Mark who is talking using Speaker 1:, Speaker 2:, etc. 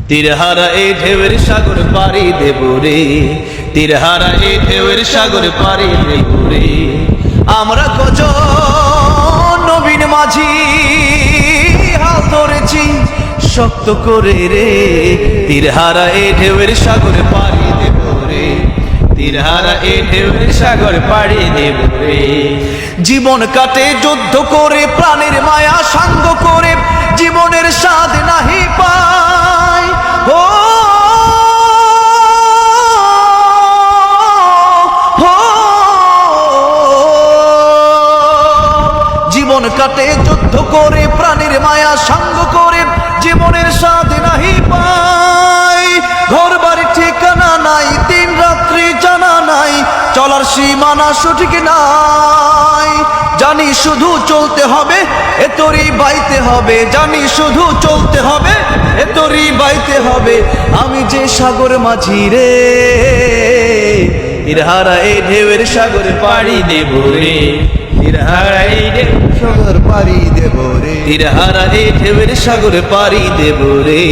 Speaker 1: তীরহারা এই ঢেউয়ের সাগর পাড়ি দেব রে, তীরহারা এই ঢেউয়ের সাগর পাড়ি দেব রে। আমরা কজন নবীন মাঝি হাল ধরেছি শক্ত করে রে, তীরহারা এই ঢেউয়ের সাগর পাড়ি দেব রে, তীরহারা এই ঢেউয়ের সাগর পাড়ি দেব রে। জীবন কাটে যুদ্ধ করে, প্রাণের মায়া সাঙ্গ করে, জীবনের স্বাদ নাহি পায়। ও জীবন কাটে যুদ্ধ করে, প্রাণের মায়া সাঙ্গ করে, জীবনের স্বাদ নাহি পায়। ঘর বাড়ি ঠিকানা নাই, দিন রাত্রি জানা নাই, চলার সীমানা সঠিক নাই। জানি শুধু চলতে হবে, এ তোরই বাইতে হবে, জানি শুধু চলতে হবে, এ তোরই বাইতে হবে। আমি যে সাগর মাঝি রে, তীরহারা এই ঢেউয়ের সাগর পাড়ি দেব রে, তীরহারা এই ঢেউয়ের সাগর পাড়ি দেব রে, তীরহারা এই ঢেউয়ের সাগর পাড়ি দেব রে।